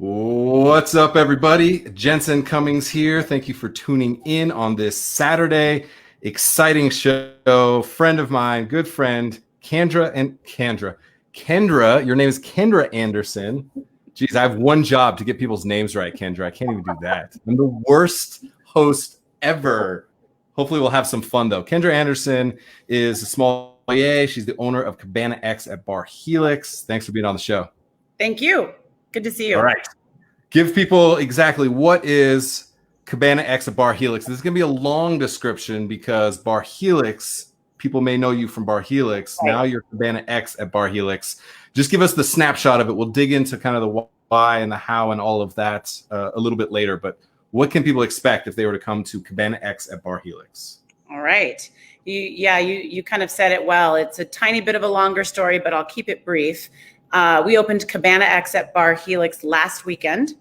What's up, everybody? Jensen Cummings here. Thank you for tuning in on this Saturday. Exciting show. Friend of mine, good friend, Kendra. Kendra, your name is Kendra Anderson. Geez, I have one job to get people's names right, Kendra. I can't even do that. I'm the worst host ever. Hopefully we'll have some fun, though. Kendra Anderson is a sommelier. She's the owner of Cabana X at Bar Helix. Thanks for being on the show. Thank you. Good to see you. All right. Give people exactly what is Cabana X at Bar Helix. This is going to be a long description because Bar Helix, people may know you from Bar Helix. Right. Now you're Cabana X at Bar Helix. Just give us the snapshot of it. We'll dig into kind of the why and the how and all of that a little bit later. But what can people expect if they were to come to Cabana X at Bar Helix? All right. You kind of said it well. It's a tiny bit of a longer story, but I'll keep it brief. We opened Cabana X at Bar Helix last weekend.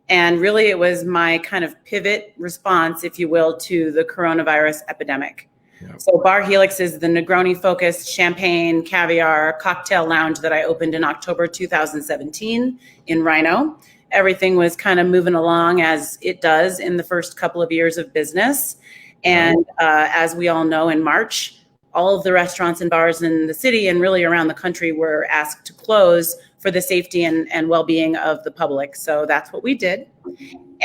And really, it was my kind of pivot response, if you will, to the coronavirus epidemic. Yep. So Bar Helix is the Negroni-focused champagne, caviar, cocktail lounge that I opened in October 2017 in Rhino. Everything was kind of moving along as it does in the first couple of years of business. And as we all know, in March, all of the restaurants and bars in the city and really around the country were asked to close for the safety and well-being of the public. So that's what we did.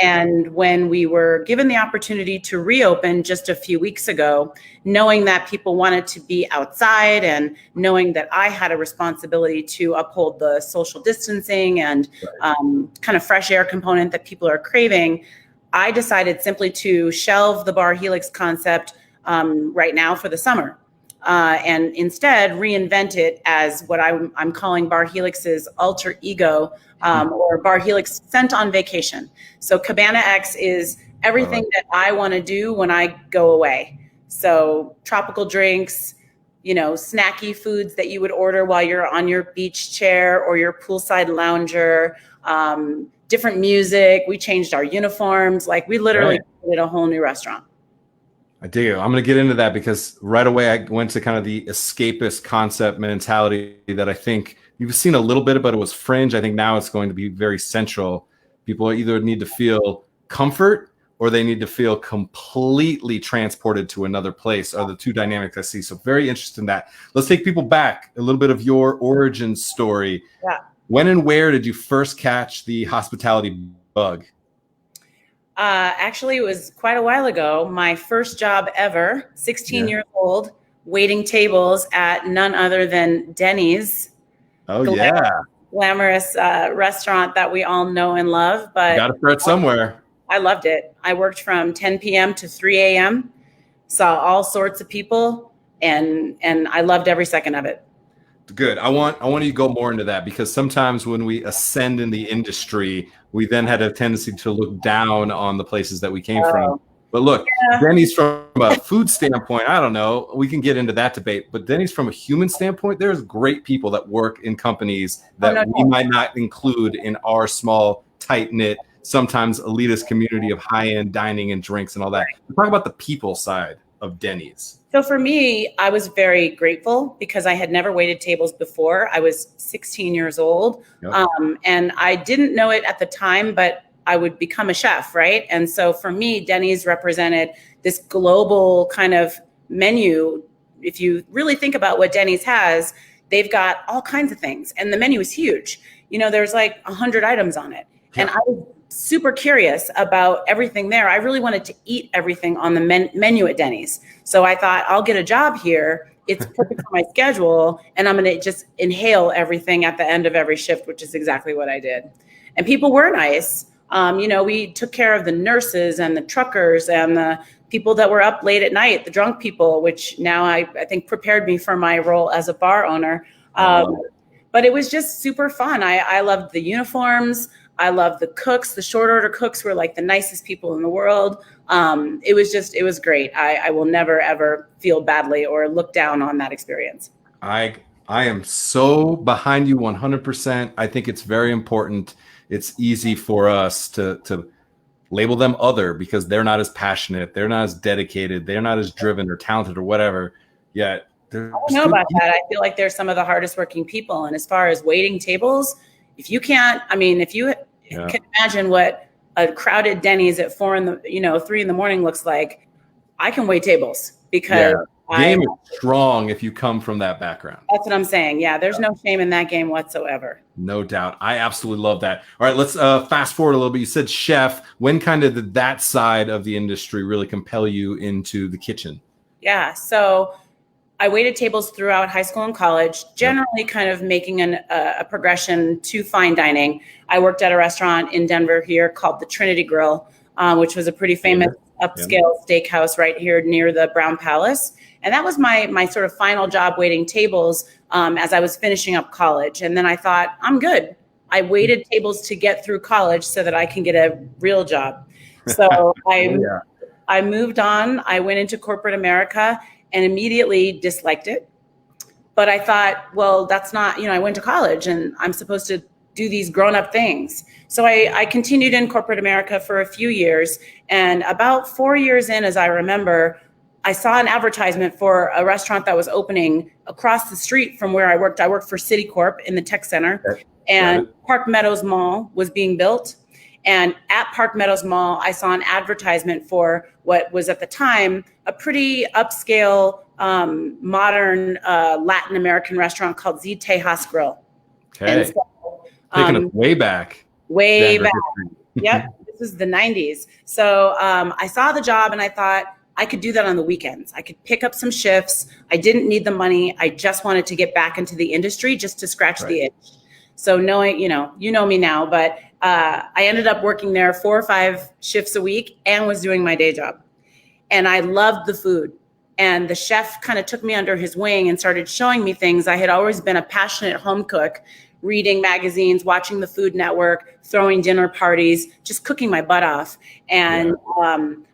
And when we were given the opportunity to reopen just a few weeks ago, knowing that people wanted to be outside and knowing that I had a responsibility to uphold the social distancing and kind of fresh air component that people are craving, I decided simply to shelve the Bar Helix concept right now for the summer. And instead reinvent it as what I'm calling Bar Helix's alter ego, or Bar Helix sent on vacation. So Cabana X is everything that I want to do when I go away. So tropical drinks, snacky foods that you would order while you're on your beach chair or your poolside lounger, different music. We changed our uniforms. Like we literally did a whole new restaurant. I dig it. I'm going to get into that because right away I went to kind of the escapist concept mentality that I think you've seen a little bit, but it was fringe. I think now it's going to be very central. People either need to feel comfort or they need to feel completely transported to another place are the two dynamics I see. So very interested in that. Let's take people back a little bit of your origin story. Yeah. When and where did you first catch the hospitality bug? Actually, it was quite a while ago. My first job ever, 16 years old, waiting tables at none other than Denny's. Oh, Glamorous restaurant that we all know and love. But got to start somewhere. I loved it. I worked from 10 p.m. to 3 a.m., saw all sorts of people, and I loved every second of it. Good. I want you to go more into that because sometimes when we ascend in the industry, we then had a tendency to look down on the places that we came from. But look, Denny's from a food standpoint, I don't know. We can get into that debate. But Denny's from a human standpoint, there's great people that work in companies that we might not include in our small, tight-knit, sometimes elitist community of high-end dining and drinks and all that. Talk about the people side of Denny's. So for me, I was very grateful because I had never waited tables before. I was 16 years old. Yep. And I didn't know it at the time, but I would become a chef, right? And so for me, Denny's represented this global kind of menu. If you really think about what Denny's has, they've got all kinds of things. And the menu is huge. There's like 100 items on it. Yeah. And I was super curious about everything there. I really wanted to eat everything on the menu at Denny's. So I thought, I'll get a job here. It's perfect for my schedule. And I'm going to just inhale everything at the end of every shift, which is exactly what I did. And people were nice. We took care of the nurses and the truckers and the people that were up late at night, the drunk people, which now I think prepared me for my role as a bar owner. But it was just super fun. I loved the uniforms. I love the cooks. The short order cooks were like the nicest people in the world. It was great. I will never, ever feel badly or look down on that experience. I am so behind you 100%. I think it's very important. It's easy for us to label them other because they're not as passionate. They're not as dedicated. They're not as driven or talented or whatever. Yet I don't know about that. I feel like they're some of the hardest working people. And as far as waiting tables, if you can imagine what a crowded Denny's at 3 in the morning looks like. I can wait tables because game is strong if you come from that background. That's what I'm saying. Yeah, there's no shame in that game whatsoever. No doubt. I absolutely love that. All right, let's fast forward a little bit. You said chef. When kind of did that side of the industry really compel you into the kitchen? Yeah, so I waited tables throughout high school and college, generally kind of making a progression to fine dining. I worked at a restaurant in Denver here called the Trinity Grill, which was a pretty famous upscale steakhouse right here near the Brown Palace. And that was my sort of final job waiting tables as I was finishing up college. And then I thought, I'm good. I waited tables to get through college so that I can get a real job. So I moved on. I went into corporate America and immediately disliked it. But I thought, well, that's not, I went to college and I'm supposed to do these grown-up things. So I continued in corporate America for a few years. And about 4 years in, as I remember, I saw an advertisement for a restaurant that was opening across the street from where I worked. I worked for Citicorp in the tech center, and Park Meadows Mall was being built. And at Park Meadows Mall, I saw an advertisement for what was at the time a pretty upscale, modern Latin American restaurant called Z Tejas Grill. Okay. So, taking us way back. Way back. Yep. This was the 90s. So I saw the job and I thought I could do that on the weekends. I could pick up some shifts. I didn't need the money. I just wanted to get back into the industry just to scratch the itch. So knowing, you know me now, but I ended up working there 4 or 5 shifts a week and was doing my day job. And I loved the food. And the chef kind of took me under his wing and started showing me things. I had always been a passionate home cook, reading magazines, watching the Food Network, throwing dinner parties, just cooking my butt off. And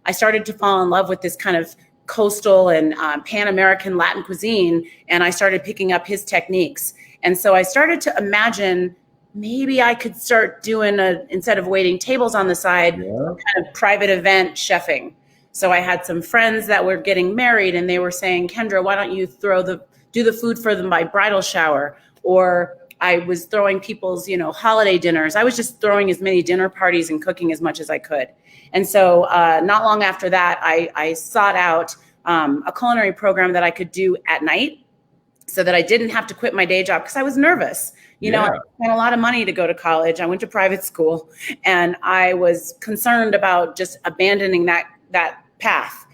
I started to fall in love with this kind of coastal and Pan-American Latin cuisine. And I started picking up his techniques. And so I started to imagine maybe I could start doing instead of waiting tables on the side, kind of private event chefing. So I had some friends that were getting married and they were saying, Kendra, why don't you do the food for them by bridal shower? Or I was throwing people's, holiday dinners. I was just throwing as many dinner parties and cooking as much as I could. And so not long after that, I sought out a culinary program that I could do at night so that I didn't have to quit my day job because I was nervous. I spent a lot of money to go to college. I went to private school and I was concerned about just abandoning that path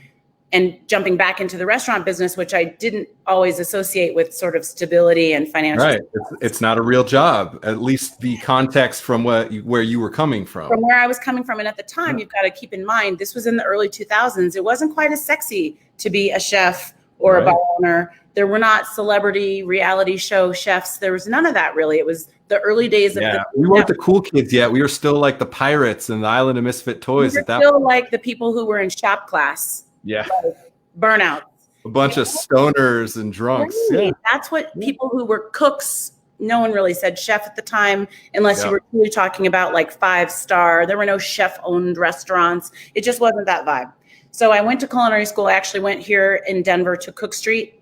and jumping back into the restaurant business, which I didn't always associate with sort of stability and financial. Right. It's not a real job, at least the context from where you were coming from. From where I was coming from. And at the time, you've got to keep in mind, this was in the early 2000s. It wasn't quite as sexy to be a chef or a bar owner. There were not celebrity reality show chefs. There was none of that, really. It was the early days of we weren't the cool kids yet. We were still like the pirates and the Island of Misfit Toys. We were still like the people who were in shop class. Yeah. Like burnout. A bunch of stoners and drunks. Right. Yeah. That's what people who were cooks, no one really said chef at the time, unless you were really talking about like 5-star. There were no chef-owned restaurants. It just wasn't that vibe. So I went to culinary school. I actually went here in Denver to Cook Street,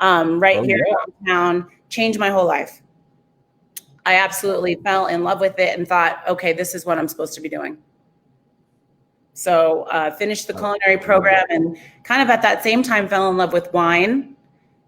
here downtown, changed my whole life. I absolutely fell in love with it and thought, okay, this is what I'm supposed to be doing. So finished the culinary program and kind of at that same time fell in love with wine.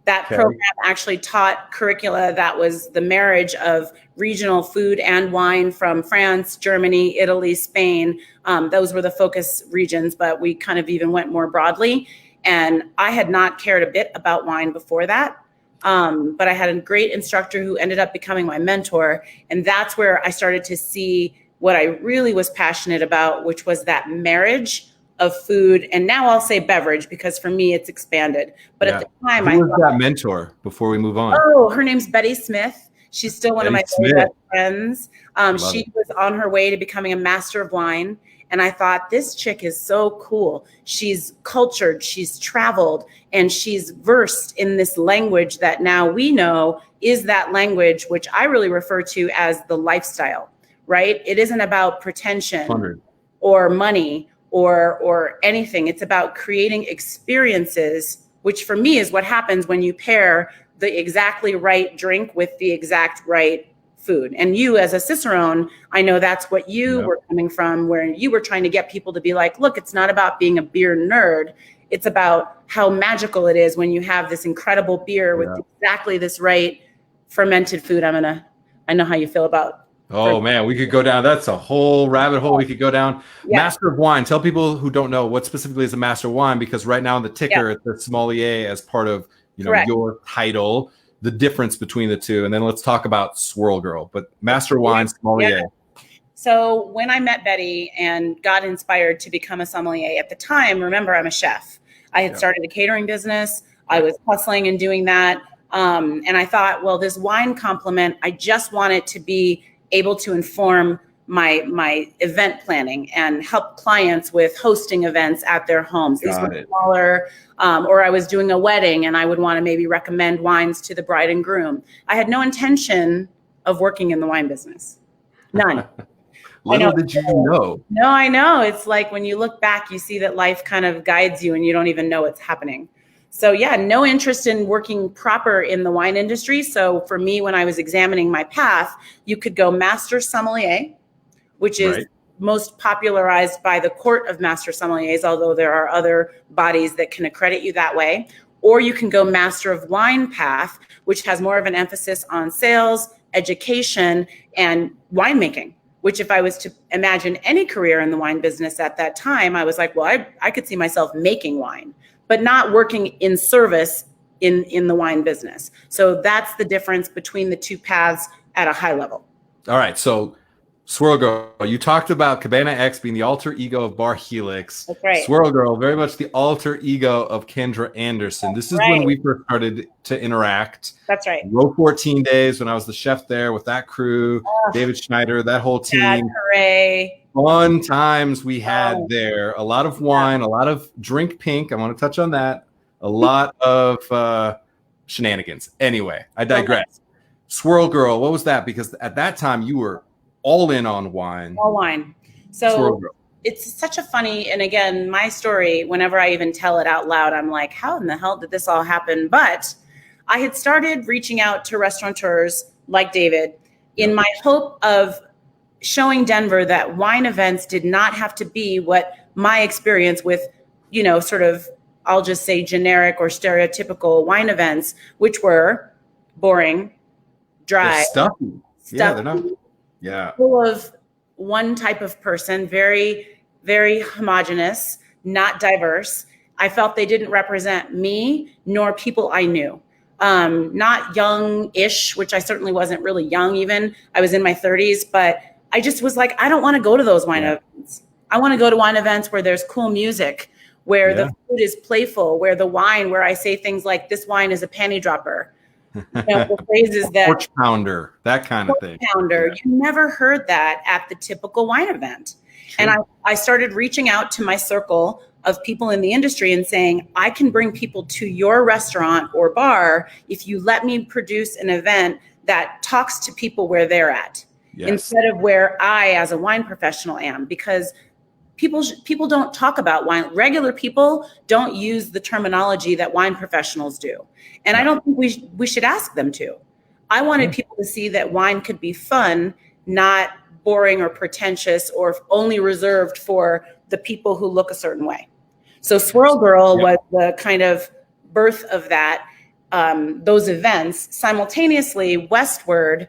That program actually taught curricula that was the marriage of regional food and wine from France, Germany, Italy, Spain. Those were the focus regions, but we kind of even went more broadly. And I had not cared a bit about wine before that. But I had a great instructor who ended up becoming my mentor. And that's where I started to see what I really was passionate about, which was that marriage of food. And now I'll say beverage because for me it's expanded. But at the time, who was that mentor before we move on? Oh, her name's Betty Smith. She's still one of my best friends. She was on her way to becoming a master of wine. And I thought, this chick is so cool. She's cultured, she's traveled, and she's versed in this language that now we know is that language, which I really refer to as the lifestyle, right? It isn't about pretension or money or anything. It's about creating experiences, which for me is what happens when you pair the exactly right drink with the exact right food. And you as a Cicerone, I know that's what you were coming from, where you were trying to get people to be like, look, it's not about being a beer nerd. It's about how magical it is when you have this incredible beer with exactly this right fermented food. I know how you feel about. Oh man, we could go down. That's a whole rabbit hole we could go down. Yeah. Master of wine. Tell people who don't know what specifically is a master of wine, because right now in the ticker, it's the sommelier as part of your title, the difference between the two. And then let's talk about Swirl Girl, but master of wine, sommelier. Yeah. So when I met Betty and got inspired to become a sommelier at the time, remember, I'm a chef. I had started a catering business. I was hustling and doing that. And I thought, well, this wine complement, I just want it to be able to inform my event planning and help clients with hosting events at their homes. These were smaller, or I was doing a wedding and I would want to maybe recommend wines to the bride and groom. I had no intention of working in the wine business. None. Little did you know. No, I know. It's like when you look back, you see that life kind of guides you and you don't even know what's happening. So no interest in working proper in the wine industry. So for me, when I was examining my path, you could go master sommelier, which is most popularized by the Court of Master Sommeliers, although there are other bodies that can accredit you that way. Or you can go master of wine path, which has more of an emphasis on sales, education, and winemaking, which if I was to imagine any career in the wine business at that time, I was like, well, I could see myself making wine, but not working in service in the wine business. So that's the difference between the two paths at a high level. All right. So Swirl Girl, you talked about Cabana X being the alter ego of Bar Helix. That's right. Swirl Girl, very much the alter ego of Kendra Anderson. This is when we first started to interact. That's right. Row 14 days when I was the chef there with that crew, David Schneider, that whole team. Hooray. Fun times we had there. A lot of wine, a lot of drink pink. I want to touch on that. A lot of shenanigans. Anyway, I digress. Swirl Girl, what was that? Because at that time you were all in on wine. All wine. So it's such a funny, and again, my story, whenever I even tell it out loud, I'm like, how in the hell did this all happen? But I had started reaching out to restaurateurs like David in my hope of showing Denver that wine events did not have to be what my experience with, sort of, I'll just say generic or stereotypical wine events, which were boring, dry, stuffy. Yeah, they're not. Yeah. Full of one type of person, very, very homogenous, not diverse. I felt they didn't represent me nor people I knew. Not young-ish, which I certainly wasn't really young even. I was in my 30s, but I just was like, I don't want to go to those wine events. I want to go to wine events where there's cool music, where the food is playful, where where I say things like, this wine is a panty dropper. The phrases that porch pounder, that kind of thing. Pounder. You never heard that at the typical wine event. True. And I started reaching out to my circle of people in the industry and saying, I can bring people to your restaurant or bar if you let me produce an event that talks to people where they're at, instead of where I, as a wine professional, am. Because people don't talk about wine. Regular people don't use the terminology that wine professionals do. And I don't think we should ask them to. I wanted people to see that wine could be fun, not boring or pretentious or only reserved for the people who look a certain way. So Swirl Girl was the kind of birth of that, those events. Simultaneously, Westward,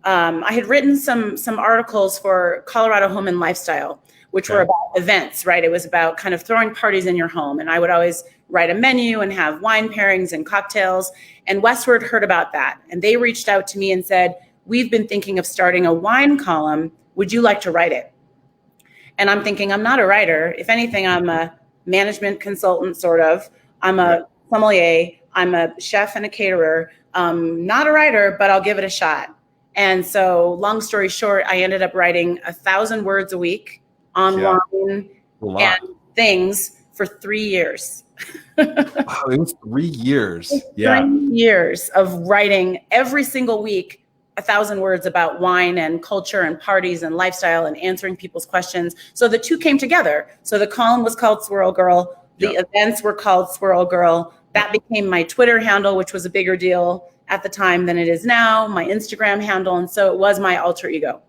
I had written some articles for Colorado Home and Lifestyle, which were about events, right? It was about kind of throwing parties in your home. And I would always write a menu and have wine pairings and cocktails. And Westward heard about that. And they reached out to me and said, we've been thinking of starting a wine column. Would you like to write it? And I'm thinking, I'm not a writer. If anything, I'm a management consultant, sort of. I'm a sommelier. I'm a chef and a caterer. Not a writer, but I'll give it a shot. And so long story short, I ended up writing 1,000 words a week on wine and things for 3 years. Wow, it was 3 years. 3 years of writing every single week 1,000 words about wine and culture and parties and lifestyle and answering people's questions. So the two came together. So the column was called Swirl Girl. The events were called Swirl Girl. That became my Twitter handle, which was a bigger deal. at the time than it is now, my Instagram handle. And so it was my alter ego.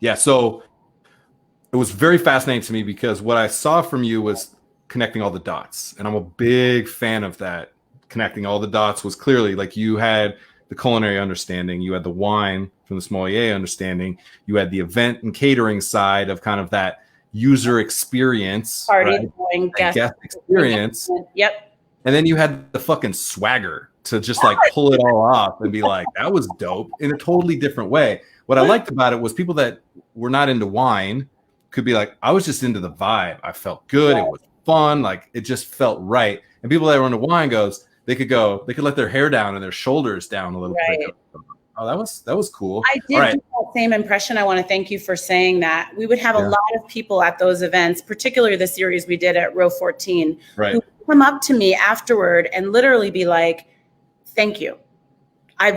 Yeah. So it was very fascinating to me because what I saw from you was connecting all the dots. And I'm a big fan of that. Connecting all the dots was clearly like you had the culinary understanding, you had the wine from the sommelier understanding, you had the event and catering side of kind of that user experience, Party going, guest experience. Yep. And then you had the fucking swagger to just like pull it all off and be like, that was dope in a totally different way. What I liked about it was people that were not into wine could be like, I was just into the vibe. I felt good. It was fun. Like it just felt right. And people that were into wine they could let their hair down and their shoulders down a little bit. Oh, that was cool. I did get that same impression. I want to thank you for saying that. We would have a lot of people at those events, particularly the series we did at Row 14, who would come up to me afterward and literally be like, thank you. I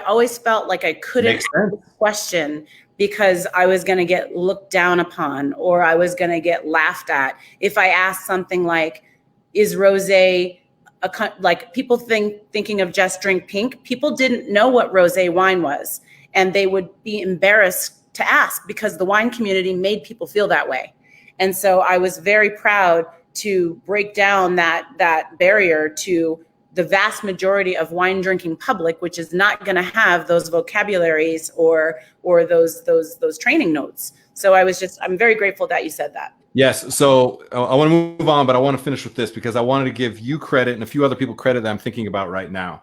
always felt like I couldn't ask a question because I was going to get looked down upon or I was going to get laughed at. If I asked something like, is rosé like people thinking of just drink pink, people didn't know what rosé wine was. And they would be embarrassed to ask because the wine community made people feel that way. And so I was very proud to break down that barrier to the vast majority of wine drinking public, which is not going to have those vocabularies or those training notes. So I'm very grateful that you said that. Yes. So I want to move on, but I want to finish with this because I wanted to give you credit and a few other people credit that I'm thinking about right now.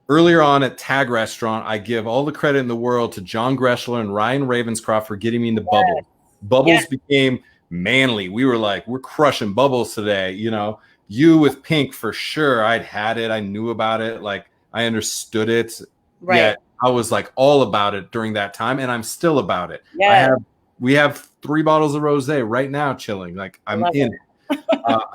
Earlier on at Tag Restaurant, I give all the credit in the world to John Greschler and Ryan Ravenscroft for getting me into Bubbles. Bubbles became manly. We were like, we're crushing Bubbles today. You know, you with pink for sure. I'd had it. I knew about it. Like I understood it. Right. Yet I was like all about it during that time. And I'm still about it. Yeah. We have 3 bottles of rosé right now chilling. Like I'm in it.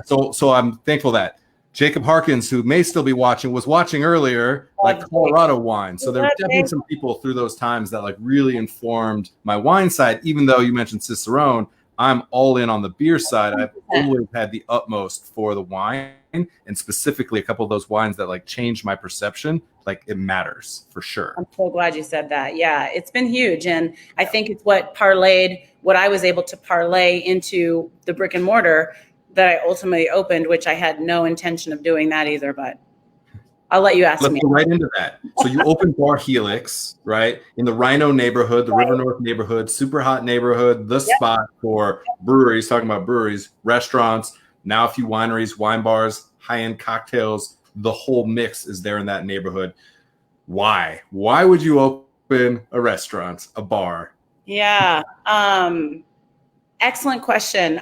So I'm thankful that Jacob Harkins, who may still be watching, was watching earlier, like Colorado wine. So there were definitely some people through those times that like really informed my wine side. Even though you mentioned Cicerone, I'm all in on the beer side. I've always had the utmost for the wine, and specifically a couple of those wines that like changed my perception. Like it matters for sure. I'm so glad you said that. Yeah, it's been huge. And I think it's what I was able to parlay into the brick and mortar that I ultimately opened, which I had no intention of doing that either, but I'll let you ask me. Let's go right into that. So you opened Bar Helix, right? In the Rhino neighborhood, the River North neighborhood, super hot neighborhood, the spot for breweries, talking about breweries, restaurants, now a few wineries, wine bars, high-end cocktails. The whole mix is there in that neighborhood. Why? Why would you open a restaurant, a bar? Yeah. Excellent question.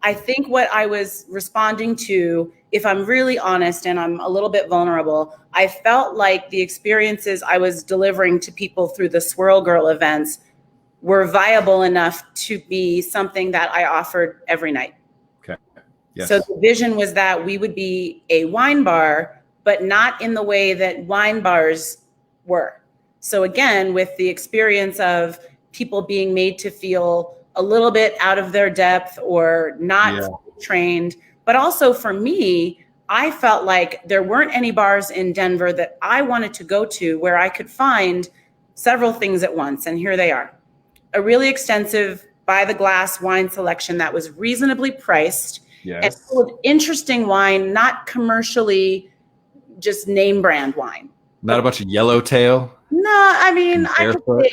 I think what I was responding to, if I'm really honest and I'm a little bit vulnerable, I felt like the experiences I was delivering to people through the Swirl Girl events were viable enough to be something that I offered every night. Okay. Yes. So the vision was that we would be a wine bar, but not in the way that wine bars were. So again, with the experience of people being made to feel a little bit out of their depth or not trained. But also for me, I felt like there weren't any bars in Denver that I wanted to go to where I could find several things at once. And here they are. A really extensive by the glass wine selection that was reasonably priced and full of interesting wine, not commercially just name brand wine. Not a bunch of yellowtail. No, I mean, I could say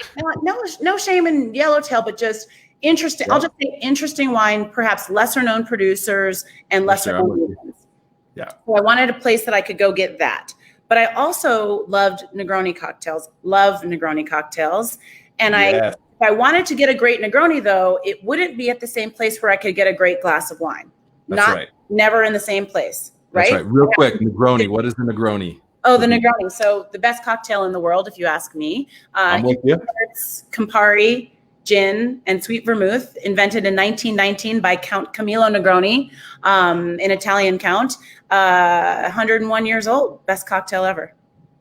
no shame in yellowtail, but just interesting. I'll just say interesting wine, perhaps lesser known producers and lesser known regions. Yeah. So I wanted a place that I could go get that. But I also loved Negroni cocktails, And if I wanted to get a great Negroni though, it wouldn't be at the same place where I could get a great glass of wine. Never in the same place. Right. That's right. Real quick, Negroni. What is the Negroni? Oh, the Negroni. So the best cocktail in the world, if you ask me. I'm with you. Campari, gin, and sweet vermouth, invented in 1919 by Count Camillo Negroni, an Italian count, 101 years old. Best cocktail ever.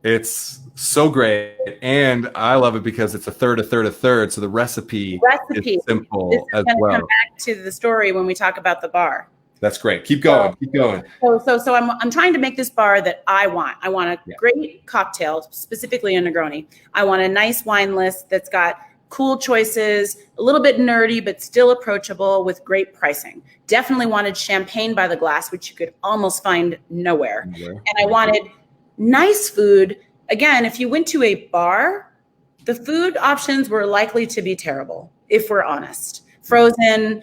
It's so great. And I love it because it's a third. So the recipe is simple this is as going to well. come back to the story when we talk about the bar. That's great. Keep going. Keep going. So I'm trying to make this bar that I want. I want a great cocktail, specifically a Negroni. I want a nice wine list that's got cool choices, a little bit nerdy, but still approachable with great pricing. Definitely wanted champagne by the glass, which you could almost find nowhere. And I wanted nice food. Again, if you went to a bar, the food options were likely to be terrible, if we're honest. Frozen,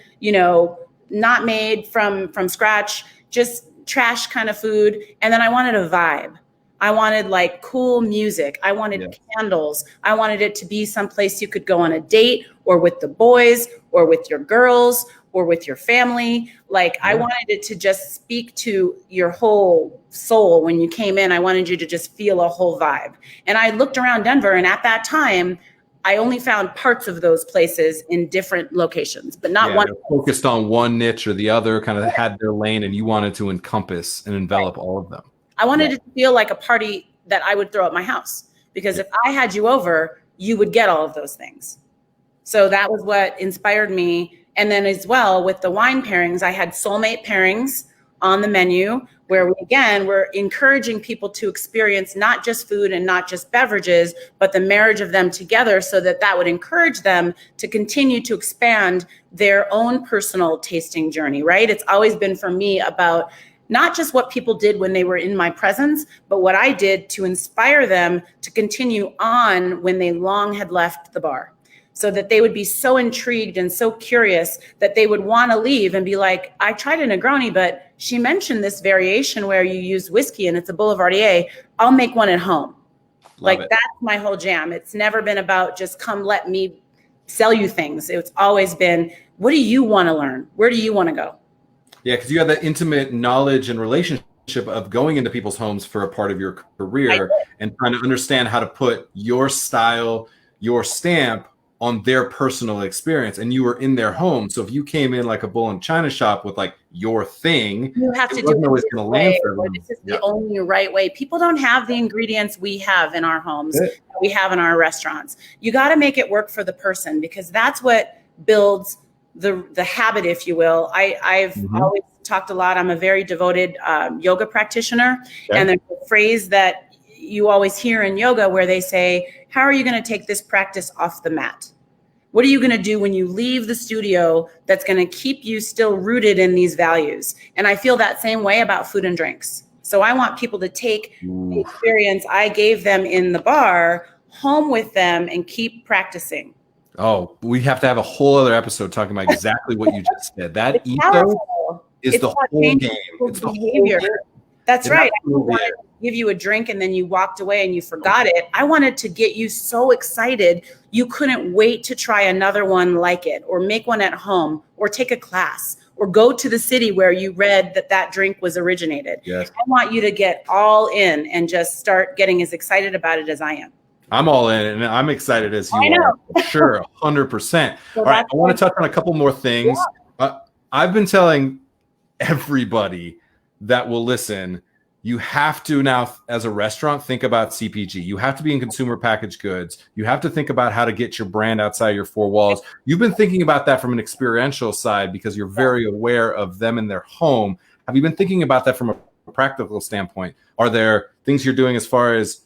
not made from scratch, just trash kind of food. And then I wanted a vibe. I wanted like cool music. I wanted candles. I wanted it to be someplace you could go on a date or with the boys or with your girls or with your family. Like I wanted it to just speak to your whole soul when you came in. I wanted you to just feel a whole vibe. And I looked around Denver, and at that time, I only found parts of those places in different locations, but not one. Focused on one niche or the other, kind of had their lane, and you wanted to encompass and envelop all of them. I wanted it to feel like a party that I would throw at my house, because if I had you over, you would get all of those things. So that was what inspired me. And then as well with the wine pairings, I had soulmate pairings on the menu, where we're encouraging people to experience not just food and not just beverages, but the marriage of them together, so that would encourage them to continue to expand their own personal tasting journey, right? It's always been for me about not just what people did when they were in my presence, but what I did to inspire them to continue on when they long had left the bar, so that they would be so intrigued and so curious that they would want to leave and be like, I tried a Negroni, but she mentioned this variation where you use whiskey and it's a Boulevardier. I'll make one at home. That's my whole jam. It's never been about just come let me sell you things. It's always been, what do you want to learn? Where do you want to go? Yeah, because you have that intimate knowledge and relationship of going into people's homes for a part of your career and trying to understand how to put your style, your stamp on their personal experience. And you were in their home. So if you came in like a bull in China shop with like your thing, you have to do it this way, or this is the only right way. People don't have the ingredients we have in our homes, that we have in our restaurants. You got to make it work for the person, because that's what builds the habit, if you will. I've always talked a lot. I'm a very devoted yoga practitioner. And there's a phrase that you always hear in yoga where they say, how are you going to take this practice off the mat? What are you going to do when you leave the studio that's going to keep you still rooted in these values? And I feel that same way about food and drinks. So I want people to take the experience I gave them in the bar home with them and keep practicing. Oh, we have to have a whole other episode talking about exactly what you just said. That ethos is the whole game. It's the behavior. That's right. I wanted to give you a drink and then you walked away and you forgot it. I wanted to get you so excited you couldn't wait to try another one like it, or make one at home, or take a class, or go to the city where you read that drink was originated. Yes. I want you to get all in and just start getting as excited about it as I am. I'm all in, and I'm excited as you are. For sure, 100%. All right, I want to touch on a couple more things. Yeah. I've been telling everybody that will listen, you have to now, as a restaurant, think about CPG. You have to be in consumer packaged goods. You have to think about how to get your brand outside your four walls. You've been thinking about that from an experiential side because you're very aware of them in their home. Have you been thinking about that from a practical standpoint? Are there things you're doing as far as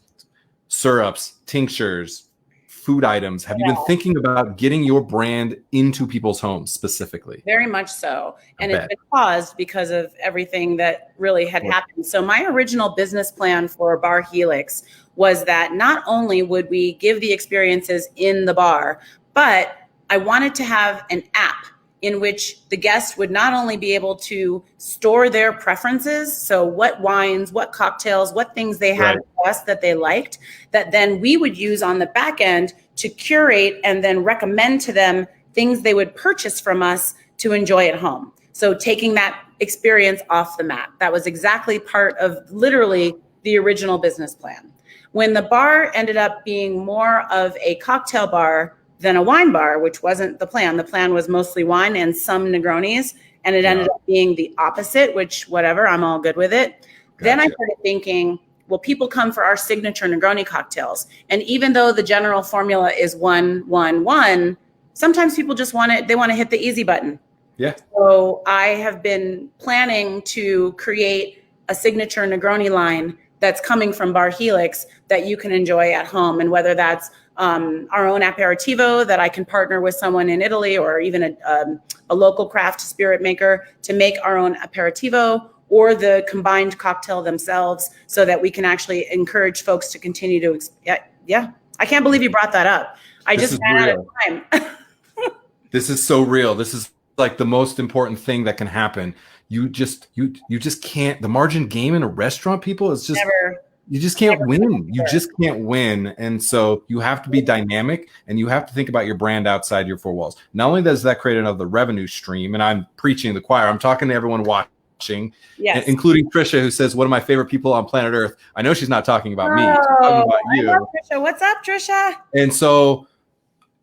syrups, tinctures, food items? Have you been thinking about getting your brand into people's homes specifically? Very much so. And it's been paused because of everything that really had happened. So my original business plan for Bar Helix was that not only would we give the experiences in the bar, but I wanted to have an app in which the guest would not only be able to store their preferences, so what wines, what cocktails, what things they had with us that they liked, that then we would use on the back end to curate and then recommend to them things they would purchase from us to enjoy at home. So taking that experience off the mat. That was exactly part of literally the original business plan. When the bar ended up being more of a cocktail bar than a wine bar, which wasn't the plan. The plan was mostly wine and some Negronis, and it ended up being the opposite, which whatever, I'm all good with it. Gotcha. Then I started thinking, well, people come for our signature Negroni cocktails. And even though the general formula is 1-1-1, sometimes people just they want to hit the easy button. Yeah. So I have been planning to create a signature Negroni line that's coming from Bar Helix that you can enjoy at home. And whether that's our own aperitivo that I can partner with someone in Italy, or even a local craft spirit maker to make our own aperitivo, or the combined cocktail themselves, so that we can actually encourage folks to continue to, yeah. I can't believe you brought that up. I just ran out of time. This is so real. This is like the most important thing that can happen. You just can't, the margin game in a restaurant, people, is just never. You just can't win. You just can't win. And so you have to be dynamic, and you have to think about your brand outside your four walls. Not only does that create another revenue stream, and I'm preaching to the choir, I'm talking to everyone watching, yes, including Trisha, who says, one of my favorite people on planet Earth. I know she's not talking about me. She's talking about you. I love Trisha. What's up, Trisha? And so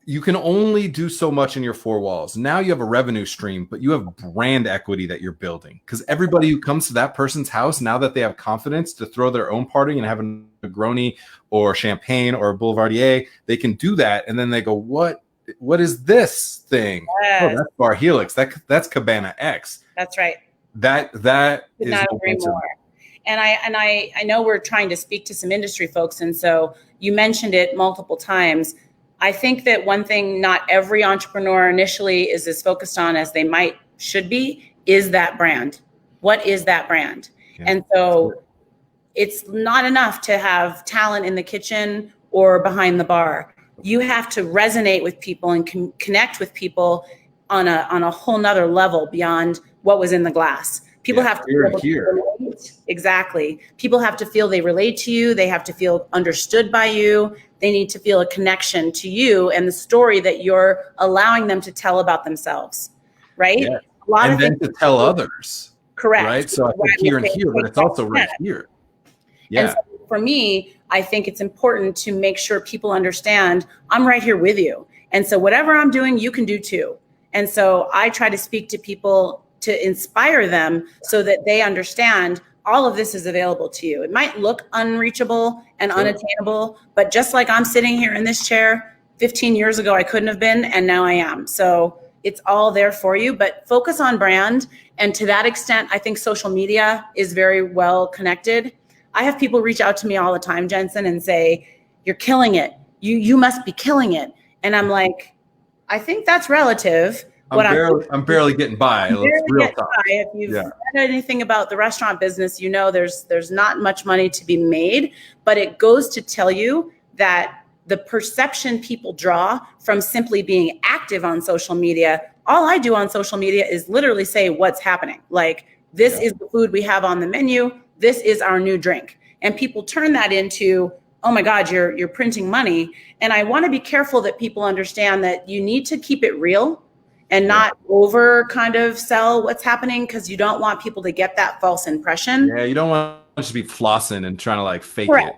you can only do so much in your four walls. Now you have a revenue stream, but you have brand equity that you're building, because everybody who comes to that person's house, now that they have confidence to throw their own party and have a Negroni or champagne or a Boulevardier, they can do that. And then they go, what is this thing? Yes. Oh, that's Bar Helix. That's Cabana X. That's right. That is not agree more. And I know we're trying to speak to some industry folks. And so you mentioned it multiple times. I think that one thing not every entrepreneur initially is as focused on as they should be is that brand. What is that brand? Yeah. And so it's not enough to have talent in the kitchen or behind the bar. You have to resonate with people and connect with people on a whole nother level beyond what was in the glass. People have to relate. Exactly. People have to feel they relate to you. They have to feel understood by you. They need to feel a connection to you and the story that you're allowing them to tell about themselves, right? Yeah. And then to tell others. Correct. Right. So I think here and here, but it's also right here. Yeah. And so for me, I think it's important to make sure people understand I'm right here with you. And so whatever I'm doing, you can do too. And so I try to speak to people to inspire them so that they understand all of this is available to you. It might look unreachable and unattainable, but just like I'm sitting here in this chair, 15 years ago, I couldn't have been, and now I am. So it's all there for you, but focus on brand. And to that extent, I think social media is very well connected. I have people reach out to me all the time, Jensen, and say, you're killing it. You must be killing it. And I'm like, I think that's relative. I'm barely getting by. Real talk. If you've read anything about the restaurant business, you know there's not much money to be made, but it goes to tell you that the perception people draw from simply being active on social media, all I do on social media is literally say what's happening. Like, this is the food we have on the menu. This is our new drink. And people turn that into, oh my God, you're printing money. And I want to be careful that people understand that you need to keep it real and not over kind of sell what's happening, because you don't want people to get that false impression. Yeah, you don't want to be flossing and trying to like fake it.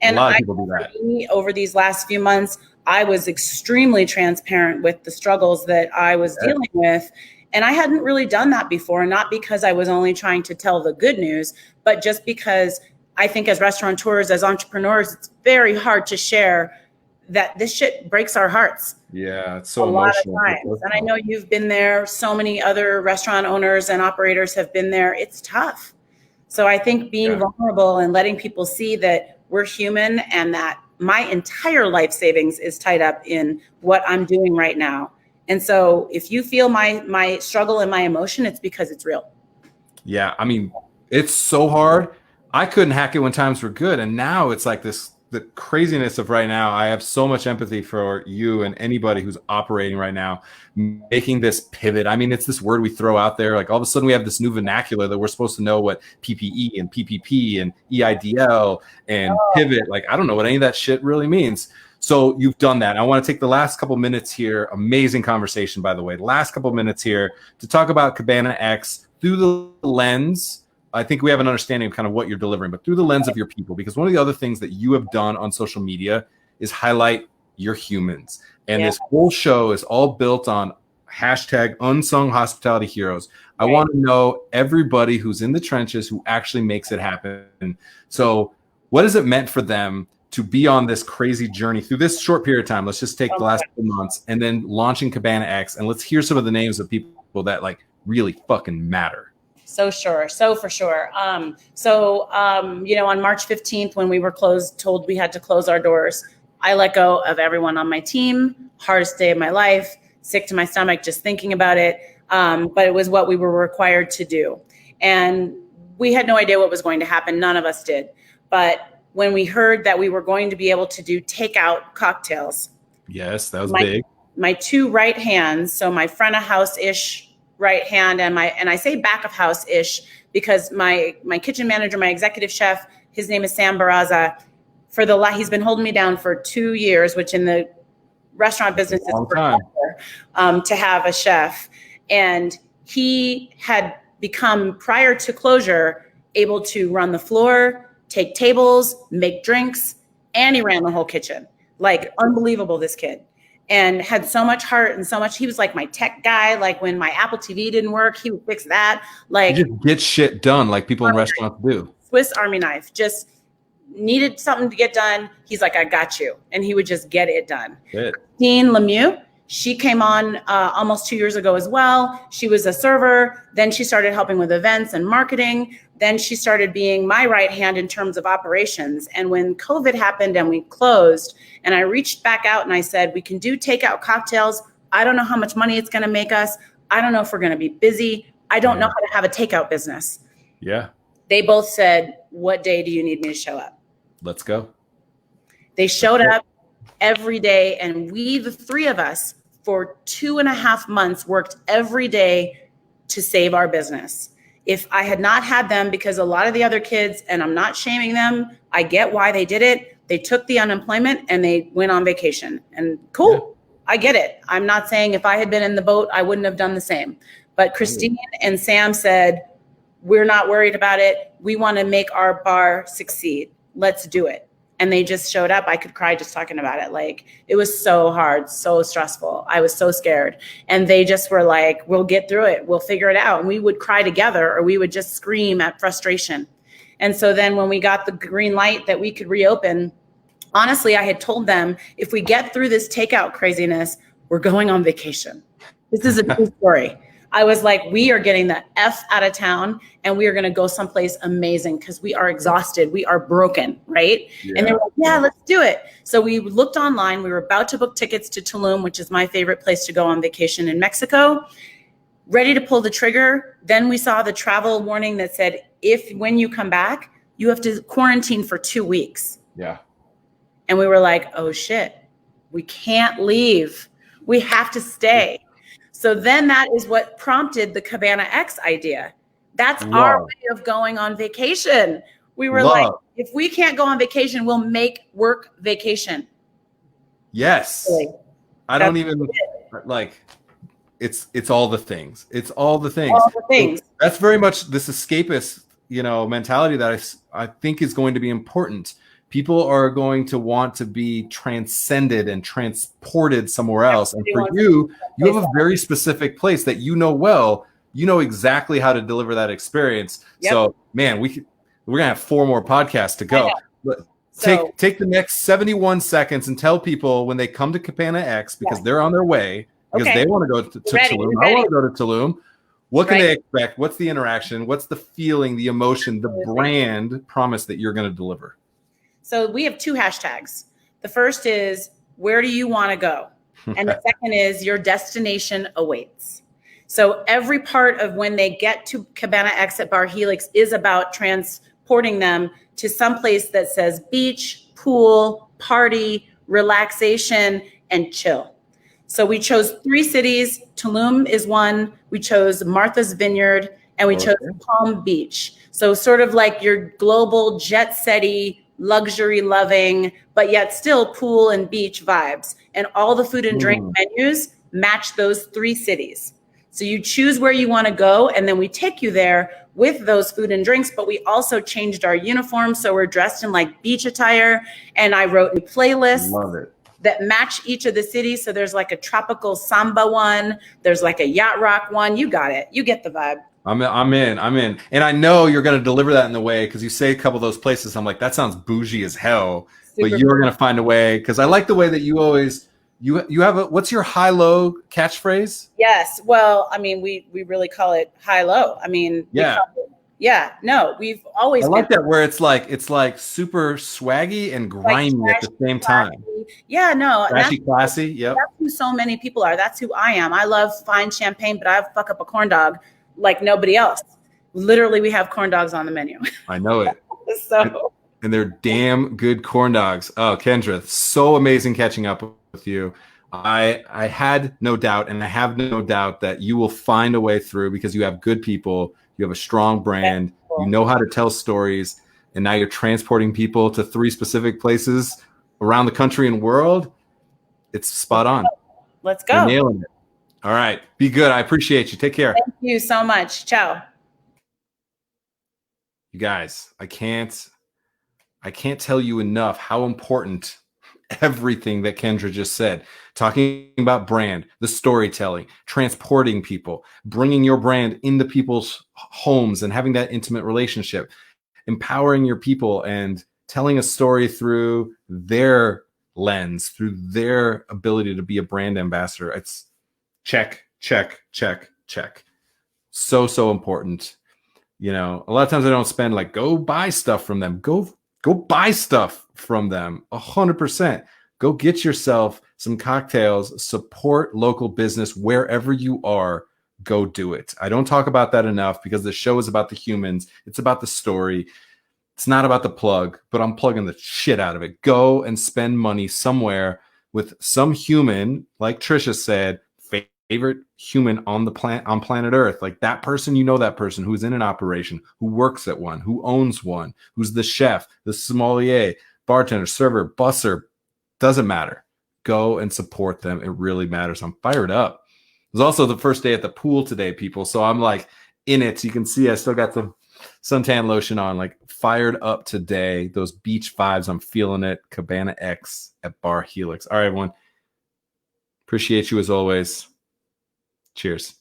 And a lot of people do that. Over these last few months, I was extremely transparent with the struggles that I was dealing with. And I hadn't really done that before, not because I was only trying to tell the good news, but just because I think as restaurateurs, as entrepreneurs, it's very hard to share that this shit breaks our hearts. Yeah, it's so emotional. A lot of times. And I know you've been there. So many other restaurant owners and operators have been there. It's tough. So I think being vulnerable and letting people see that we're human and that my entire life savings is tied up in what I'm doing right now. And so if you feel my struggle and my emotion, it's because it's real. Yeah, I mean, it's so hard. I couldn't hack it when times were good. And now it's like the craziness of right now. I have so much empathy for you and anybody who's operating right now, making this pivot. I mean, it's this word we throw out there. Like all of a sudden we have this new vernacular that we're supposed to know what PPE and PPP and EIDL and pivot. Like, I don't know what any of that shit really means. So you've done that. I want to take the last couple minutes here. Amazing conversation, by the way. The last couple minutes here to talk about Cabana X through the lens. I think we have an understanding of kind of what you're delivering, but through the lens of your people, because one of the other things that you have done on social media is highlight your humans. And this whole show is all built on hashtag Unsung Hospitality Heroes. I want to know everybody who's in the trenches who actually makes it happen. So what has it meant for them to be on this crazy journey through this short period of time? Let's just take the last couple months and then launching Cabana X. And let's hear some of the names of people people that like really fucking matter. So sure. So for sure. You know, on March 15th, when we were told we had to close our doors, I let go of everyone on my team. Hardest day of my life, sick to my stomach, just thinking about it. But it was what we were required to do. And we had no idea what was going to happen. None of us did. But when we heard that we were going to be able to do takeout cocktails. Yes, that was big. My two right hands, so my front of house-ish right hand and I say back of house-ish because my kitchen manager, my executive chef, his name is Sam Barraza. He's been holding me down for 2 years, which in the restaurant business is forever, to have a chef. And he had become, prior to closure, able to run the floor, take tables, make drinks, and he ran the whole kitchen. Like, unbelievable, this kid. And had so much heart and so much. He was like my tech guy. Like when my Apple TV didn't work, he would fix that. Like, you just get shit done like people in restaurants do. Swiss Army knife. Just needed something to get done. He's like, I got you. And he would just get it done. Dean Lemieux, she came on almost 2 years ago as well. She was a server. Then she started helping with events and marketing. Then she started being my right hand in terms of operations. And when COVID happened and we closed, and I reached back out and I said, we can do takeout cocktails. I don't know how much money it's going to make us. I don't know if we're going to be busy. I don't know how to have a takeout business. Yeah. They both said, what day do you need me to show up? Let's go. They showed up every day. And we, the three of us, for 2.5 months, worked every day to save our business. If I had not had them, because a lot of the other kids, and I'm not shaming them, I get why they did it. They took the unemployment and they went on vacation. And cool, yeah. I get it. I'm not saying if I had been in the boat, I wouldn't have done the same. But Christine and Sam said, we're not worried about it. We want to make our bar succeed. Let's do it. And they just showed up. I could cry just talking about it. Like, it was so hard, so stressful. I was so scared. And they just were like, we'll get through it. We'll figure it out. And we would cry together, or we would just scream at frustration. And so then when we got the green light that we could reopen, honestly, I had told them, if we get through this takeout craziness, we're going on vacation. This is a true story. I was like, we are getting the F out of town and we are going to go someplace amazing because we are exhausted. We are broken, right? Yeah. And they were like, yeah, let's do it. So we looked online. We were about to book tickets to Tulum, which is my favorite place to go on vacation in Mexico, ready to pull the trigger. Then we saw the travel warning that said, when you come back, you have to quarantine for 2 weeks. Yeah. And we were like, oh shit, we can't leave. We have to stay. So then that is what prompted the Cabana X idea. That's our way of going on vacation. We were like, if we can't go on vacation, we'll make work vacation. Yes. Really. I don't even like, it's all the things. It's all the things. All the things. So that's very much this escapist, mentality that I think is going to be important. People are going to want to be transcended and transported somewhere else. And for you have a very specific place that well. You know exactly how to deliver that experience. Yep. So, man, we're gonna have 4 more podcasts to go. But take the next 71 seconds and tell people when they come to Cabana X, because they're on their way, because they want to go to Tulum. I want to go to Tulum. What can they expect? What's the interaction? What's the feeling, the emotion, the brand promise that you're going to deliver? So we have 2 hashtags. The first is, where do you want to go? And the second is, your destination awaits. So every part of when they get to Cabana X at Bar Helix is about transporting them to some place that says beach, pool, party, relaxation, and chill. So we chose 3 cities. Tulum is one. We chose Martha's Vineyard, and we chose Palm Beach. So sort of like your global jet-setty, luxury loving, but yet still pool and beach vibes. And all the food and drink menus match those 3 cities. So you choose where you want to go, and then we take you there with those food and drinks, but we also changed our uniforms. So we're dressed in like beach attire, and I wrote new playlists that match each of the cities. So there's like a tropical samba one. There's like a yacht rock one. You got it. You get the vibe. I'm in. And I know you're going to deliver that in the way, because you say a couple of those places. I'm like, that sounds bougie as hell, but you're going to find a way, because I like the way that you always You have what's your high-low catchphrase? Yes. Well, I mean, we really call it high-low. I mean, Yeah. No, we've always I like been that where it's like super swaggy and grimy like at the same time. Yeah, no. Trashy, classy. Yep. That's who so many people are. That's who I am. I love fine champagne, but I fuck up a corn dog like nobody else. Literally, we have corn dogs on the menu. I know it. So. And they're damn good corn dogs. Oh, Kendra, so amazing catching up with you. I had no doubt, and I have no doubt that you will find a way through because you have good people, you have a strong brand, you know how to tell stories, and now you're transporting people to 3 specific places around the country and world. It's spot on. Let's go. You're nailing it. All right. Be good. I appreciate you. Take care. Thank you so much. Ciao. You guys, I can't tell you enough how important everything that Kendra just said, talking about brand, the storytelling, transporting people, bringing your brand into people's homes and having that intimate relationship, empowering your people and telling a story through their lens, through their ability to be a brand ambassador. It's check, check, check, check. So important. You know, a lot of times I don't spend like, go buy stuff from them. Go buy stuff from them. 100%. Go get yourself some cocktails, support local business wherever you are. Go do it. I don't talk about that enough because the show is about the humans. It's about the story. It's not about the plug, but I'm plugging the shit out of it. Go and spend money somewhere with some human, like Trisha said, favorite human on the planet Earth, like that person, you know, that person who's in an operation, who works at one, who owns one, who's the chef, the sommelier, bartender, server, busser, doesn't matter. Go and support them. It really matters. I'm fired up. It was also the first day at the pool today, people. So I'm like in it. You can see I still got the suntan lotion on, like fired up today. Those beach vibes, I'm feeling it. Cabana X at Bar Helix. All right, everyone. Appreciate you as always. Cheers.